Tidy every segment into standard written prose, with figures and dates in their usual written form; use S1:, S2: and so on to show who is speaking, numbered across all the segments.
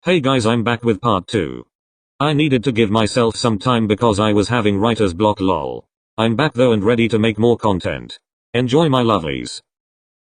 S1: Hey guys, I'm back with part 2. I needed to give myself some time because I was having writer's block lol. I'm back though and ready to make more content. Enjoy my lovelies.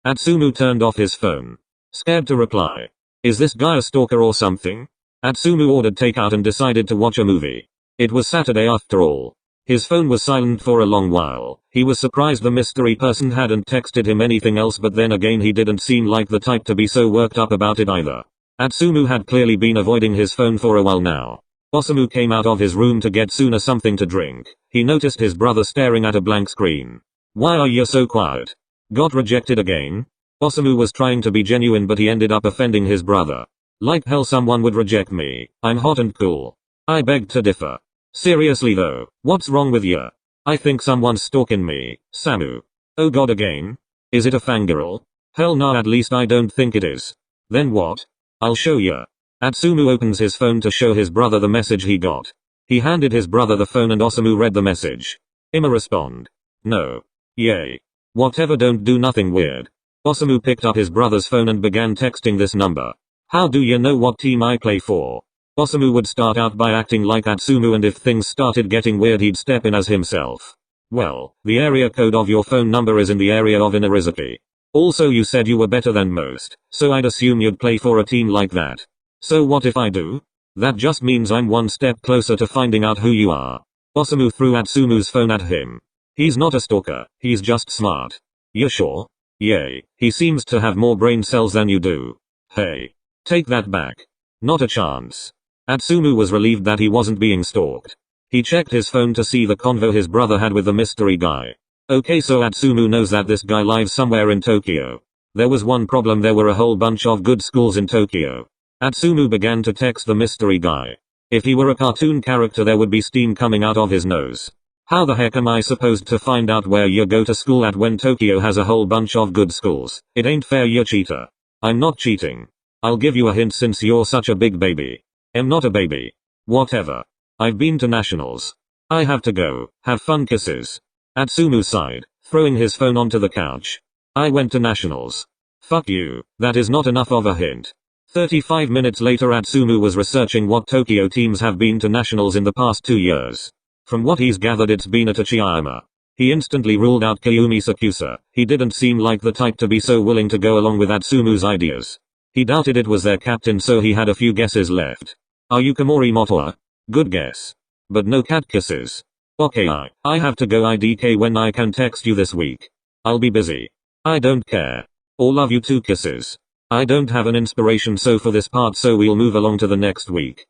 S1: Atsumu turned off his phone. Scared to reply. Is this guy a stalker or something? Atsumu ordered takeout and decided to watch a movie. It was Saturday after all. His phone was silent for a long while. He was surprised the mystery person hadn't texted him anything else, but then again he didn't seem like the type to be so worked up about it either. Atsumu had clearly been avoiding his phone for a while now. Osamu came out of his room to get Suna something to drink. He noticed his brother staring at a blank screen. Why are you so quiet? Got rejected again? Osamu was trying to be genuine, but he ended up offending his brother. Like hell someone would reject me. I'm hot and cool. I beg to differ. Seriously though, what's wrong with ya? I think someone's stalking me. Samu. Oh god again? Is it a fangirl? Hell nah, at least I don't think it is. Then what? I'll show ya. Atsumu opens his phone to show his brother the message he got. He handed his brother the phone and Osamu read the message. Ima respond. No. Yay. Whatever, don't do nothing weird. Osamu picked up his brother's phone and began texting this number. How do you know what team I play for? Osamu would start out by acting like Atsumu, and if things started getting weird he'd step in as himself. Well, the area code of your phone number is in the area of Inarizaki. Also you said you were better than most, so I'd assume you'd play for a team like that. So what if I do? That just means I'm one step closer to finding out who you are. Osamu threw Atsumu's phone at him. He's not a stalker, he's just smart. You sure? Yay, he seems to have more brain cells than you do. Hey. Take that back. Not a chance. Atsumu was relieved that he wasn't being stalked. He checked his phone to see the convo his brother had with the mystery guy. Okay, so Atsumu knows that this guy lives somewhere in Tokyo. There was one problem, there were a whole bunch of good schools in Tokyo. Atsumu began to text the mystery guy. If he were a cartoon character there would be steam coming out of his nose. How the heck am I supposed to find out where you go to school at when Tokyo has a whole bunch of good schools? It ain't fair, you cheater. I'm not cheating. I'll give you a hint since you're such a big baby. I'm not a baby. Whatever. I've been to nationals. I have to go. Have fun, kisses. Atsumu sighed, throwing his phone onto the couch. I went to nationals. Fuck you, that is not enough of a hint. 35 minutes later Atsumu was researching what Tokyo teams have been to nationals in the past 2 years. From what he's gathered it's been at Tachiyama. He instantly ruled out Kayumi Sakusa. He didn't seem like the type to be so willing to go along with Atsumu's ideas. He doubted it was their captain, so he had a few guesses left. Are you Komori Motoa? Good guess. But no cat kisses. Okay, I have to go. IDK when I can text you this week. I'll be busy. I don't care. Or love you too, kisses. I don't have an inspiration so for this part, so we'll move along to the next week.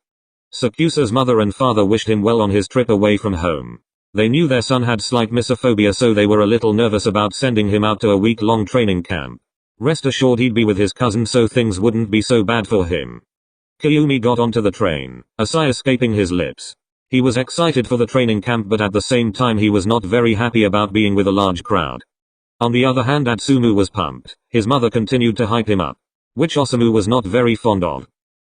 S1: Sakusa's mother and father wished him well on his trip away from home. They knew their son had slight misophobia, so they were a little nervous about sending him out to a week-long training camp. Rest assured he'd be with his cousin, so things wouldn't be so bad for him. Kayumi got onto the train, a sigh escaping his lips. He was excited for the training camp, but at the same time he was not very happy about being with a large crowd. On the other hand, Atsumu was pumped. His mother continued to hype him up, which Osamu was not very fond of.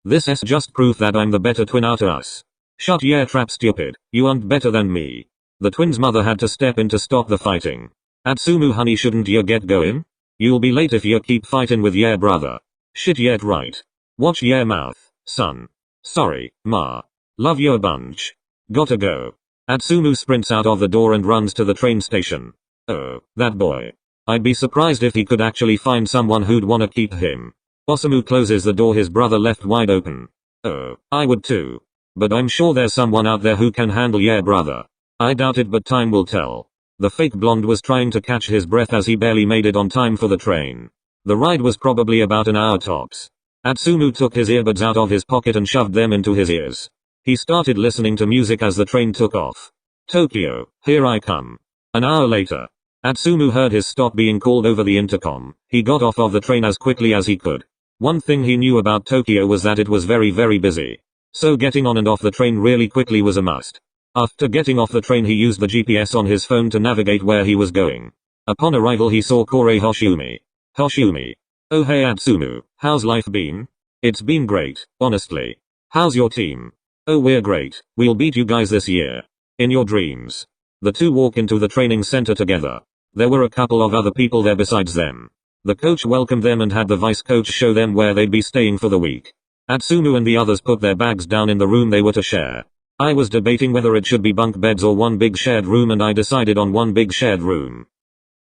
S1: This is just proof that I'm the better twin out of us. Shut your trap, stupid. You aren't better than me. The twins' mother had to step in to stop the fighting. Atsumu, honey, shouldn't you get going? You'll be late if you keep fighting with your brother. Shit, yet right. Watch your mouth, son. Sorry, ma. Love you a bunch. Gotta go. Atsumu sprints out of the door and runs to the train station. Oh, that boy. I'd be surprised if he could actually find someone who'd wanna keep him. Osamu closes the door his brother left wide open. Oh, I would too. But I'm sure there's someone out there who can handle your brother. I doubt it, but time will tell. The fake blonde was trying to catch his breath as he barely made it on time for the train. The ride was probably about an hour tops. Atsumu took his earbuds out of his pocket and shoved them into his ears. He started listening to music as the train took off. Tokyo, here I come. An hour later, Atsumu heard his stop being called over the intercom. He got off of the train as quickly as he could. One thing he knew about Tokyo was that it was very busy. So getting on and off the train really quickly was a must. After getting off the train he used the GPS on his phone to navigate where he was going. Upon arrival he saw Korei Hoshimi. Hoshimi. Oh hey Atsumu, how's life been? It's been great, honestly. How's your team? Oh we're great, we'll beat you guys this year. In your dreams. The two walk into the training center together. There were a couple of other people there besides them. The coach welcomed them and had the vice coach show them where they'd be staying for the week. Atsumu and the others put their bags down in the room they were to share. I was debating whether it should be bunk beds or one big shared room, and I decided on one big shared room.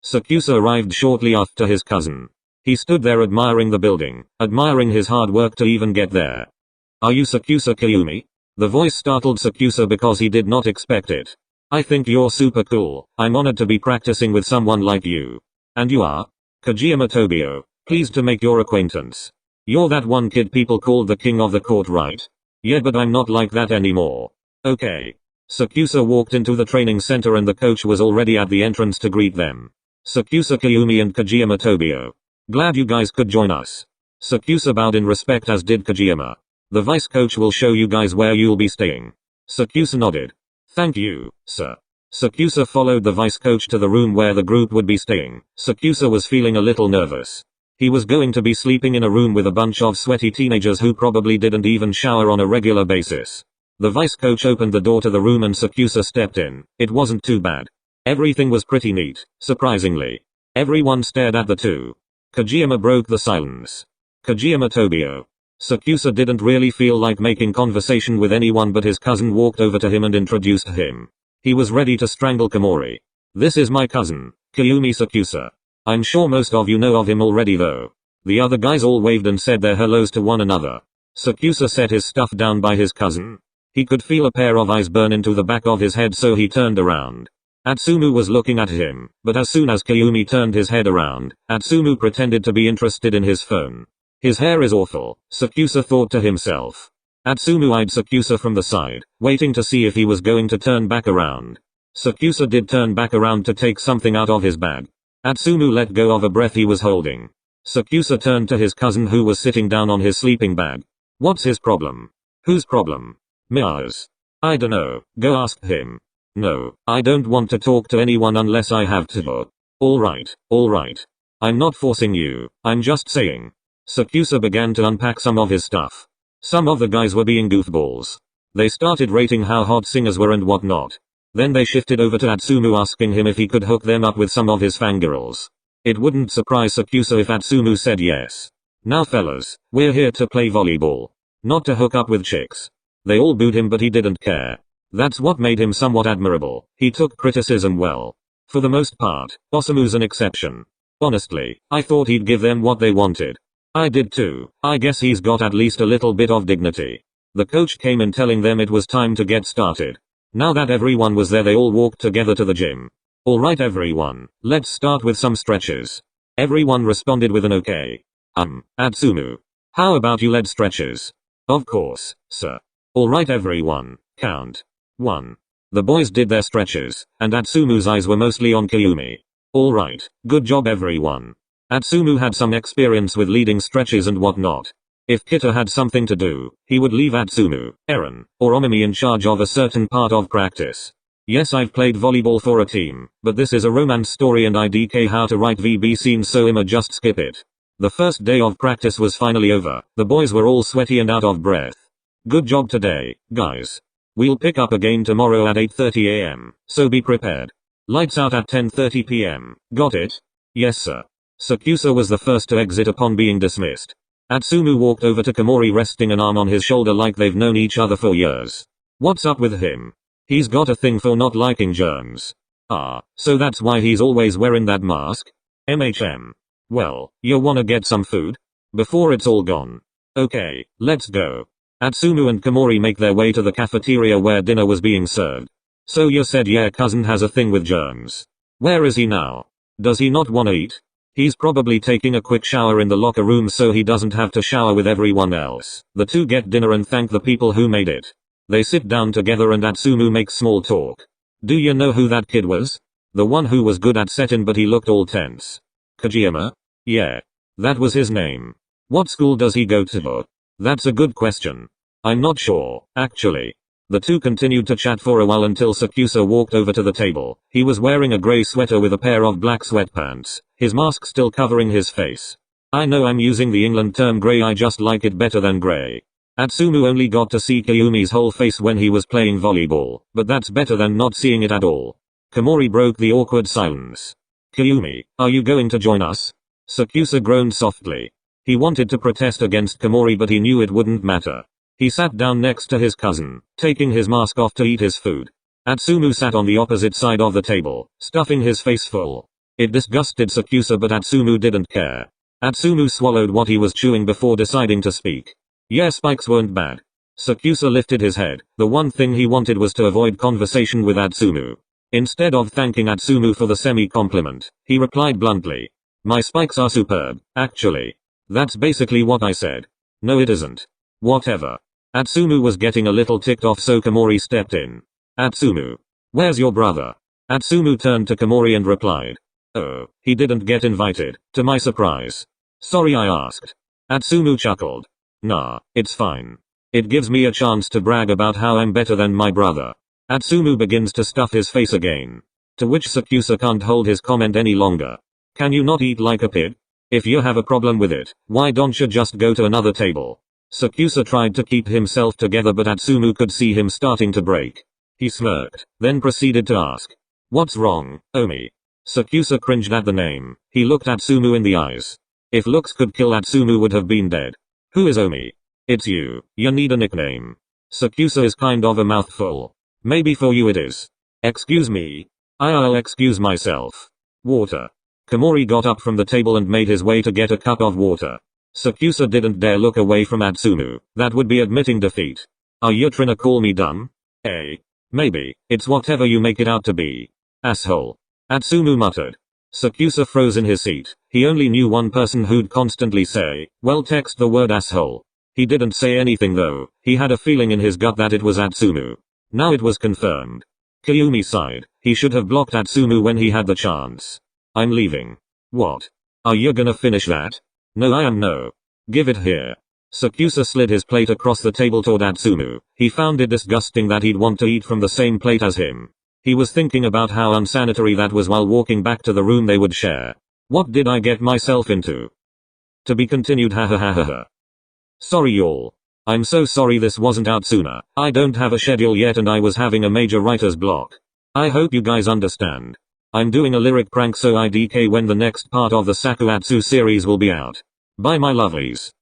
S1: SakuAtsu arrived shortly after his cousin. He stood there admiring the building, admiring his hard work to even get there. "Are you SakuAtsu Kiyumi?" The voice startled SakuAtsu because he did not expect it. "I think you're super cool. I'm honored to be practicing with someone like you." "And you are?" "Kajiyama Tobio. Pleased to make your acquaintance. You're that one kid people called the king of the court, right?" "Yeah, but I'm not like that anymore." "Okay." SakuAtsu walked into the training center and the coach was already at the entrance to greet them. "SakuAtsu Kiyumi and Kajiyama Tobio. Glad you guys could join us." SakuAtsu bowed in respect, as did Kajiyama. "The vice coach will show you guys where you'll be staying." SakuAtsu nodded. "Thank you, sir." SakuAtsu followed the vice coach to the room where the group would be staying. SakuAtsu was feeling a little nervous. He was going to be sleeping in a room with a bunch of sweaty teenagers who probably didn't even shower on a regular basis. The vice coach opened the door to the room and SakuAtsu stepped in. It wasn't too bad. Everything was pretty neat, surprisingly. Everyone stared at the two. Kajiyama broke the silence. "Kajiyama Tobio." SakuAtsu didn't really feel like making conversation with anyone, but his cousin walked over to him and introduced him. He was ready to strangle Komori. "This is my cousin, Kiyumi SakuAtsu. I'm sure most of you know of him already though." The other guys all waved and said their hellos to one another. SakuAtsu set his stuff down by his cousin. He could feel a pair of eyes burn into the back of his head, so he turned around. Atsumu was looking at him, but as soon as Kiyumi turned his head around, Atsumu pretended to be interested in his phone. "His hair is awful," SakuAtsu thought to himself. Atsumu eyed SakuAtsu from the side, waiting to see if he was going to turn back around. SakuAtsu did turn back around to take something out of his bag. Atsumu let go of a breath he was holding. SakuAtsu turned to his cousin who was sitting down on his sleeping bag. "What's his problem?" "Whose problem?" "Mia's." "I dunno, go ask him." "No, I don't want to talk to anyone unless I have to." Alright. I'm not forcing you, I'm just saying." SakuAtsu began to unpack some of his stuff. Some of the guys were being goofballs. They started rating how hot singers were and whatnot. Then they shifted over to Atsumu, asking him if he could hook them up with some of his fangirls. It wouldn't surprise SakuAtsu if Atsumu said yes. "Now fellas, we're here to play volleyball. Not to hook up with chicks." They all booed him, but he didn't care. That's what made him somewhat admirable. He took criticism well. For the most part. Osamu's an exception. Honestly, I thought he'd give them what they wanted. I did too. I guess he's got at least a little bit of dignity. The coach came in telling them it was time to get started. Now that everyone was there, they all walked together to the gym. "Alright everyone, let's start with some stretches." Everyone responded with an okay. Atsumu. "How about you lead stretches?" "Of course, sir." "Alright everyone, count. 1. The boys did their stretches, and Atsumu's eyes were mostly on Kiyumi. "Alright, good job everyone." Atsumu had some experience with leading stretches and whatnot. If Kita had something to do, he would leave Atsumu, Eren, or Omimi in charge of a certain part of practice. Yes, I've played volleyball for a team, but this is a romance story and IDK how to write VB scenes, so I'ma just skip it. The first day of practice was finally over. The boys were all sweaty and out of breath. "Good job today, guys. We'll pick up again tomorrow at 8:30 AM, so be prepared. Lights out at 10:30 PM, got it?" "Yes sir." SakuAtsu was the first to exit upon being dismissed. Atsumu walked over to Komori, resting an arm on his shoulder like they've known each other for years. "What's up with him? He's got a thing for not liking germs." "Ah, so that's why he's always wearing that mask?" Well, you wanna get some food? Before it's all gone." "Okay, let's go." Atsumu and Komori make their way to the cafeteria where dinner was being served. "So you said your cousin has a thing with germs. Where is he now? Does he not wanna eat?" "He's probably taking a quick shower in the locker room so he doesn't have to shower with everyone else." The two get dinner and thank the people who made it. They sit down together and Atsumu makes small talk. "Do you know who that kid was? The one who was good at setting but he looked all tense." "Kajiyama? Yeah. That was his name. What school does he go to?" "That's a good question. I'm not sure, actually." The two continued to chat for a while until SakuAtsu walked over to the table. He was wearing a gray sweater with a pair of black sweatpants, his mask still covering his face. "I know I'm using the England term grey, I just like it better than grey." Atsumu only got to see Kiyumi's whole face when he was playing volleyball, but that's better than not seeing it at all. Komori broke the awkward silence. "Kiyumi, are you going to join us?" SakuAtsu groaned softly. He wanted to protest against Komori but he knew it wouldn't matter. He sat down next to his cousin, taking his mask off to eat his food. Atsumu sat on the opposite side of the table, stuffing his face full. It disgusted SakuAtsu but Atsumu didn't care. Atsumu swallowed what he was chewing before deciding to speak. Yeah, spikes weren't bad. SakuAtsu lifted his head. The one thing he wanted was to avoid conversation with Atsumu. Instead of thanking Atsumu for the semi-compliment, he replied bluntly. My spikes are superb, actually. That's basically what I said. No it isn't. Whatever. Atsumu was getting a little ticked off so Komori stepped in. Atsumu. Where's your brother? Atsumu turned to Komori and replied. Oh, he didn't get invited, to my surprise. Sorry I asked. Atsumu chuckled. Nah, it's fine. It gives me a chance to brag about how I'm better than my brother. Atsumu begins to stuff his face again. To which SakuAtsu can't hold his comment any longer. Can you not eat like a pig? If you have a problem with it, why don't you just go to another table? SakuAtsu tried to keep himself together but Atsumu could see him starting to break. He smirked, then proceeded to ask. What's wrong, Omi? SakuAtsu cringed at the name. He looked Atsumu in the eyes. If looks could kill Atsumu would have been dead. Who is Omi? It's you. You need a nickname. SakuAtsu is kind of a mouthful. Maybe for you it is. Excuse me. I'll excuse myself. Water. Komori got up from the table and made his way to get a cup of water. SakuAtsu didn't dare look away from Atsumu. That would be admitting defeat. Are you trying to call me dumb? Eh? Maybe. It's whatever you make it out to be. Asshole. Atsumu muttered. SakuAtsu froze in his seat. He only knew one person who'd constantly say, well, text the word asshole. He didn't say anything though. He had a feeling in his gut that it was Atsumu. Now it was confirmed. Kyumi sighed. He should have blocked Atsumu when he had the chance. I'm leaving. What? Are you gonna finish that? No I am no. Give it here. SakuAtsu slid his plate across the table toward Atsumu. He found it disgusting that he'd want to eat from the same plate as him. He was thinking about how unsanitary that was while walking back to the room they would share. What did I get myself into? To be continued ha ha ha ha ha. Sorry y'all. I'm so sorry this wasn't out sooner. I don't have a schedule yet and I was having a major writer's block. I hope you guys understand. I'm doing a lyric prank so IDK when the next part of the SakuAtsu series will be out. Bye my lovelies.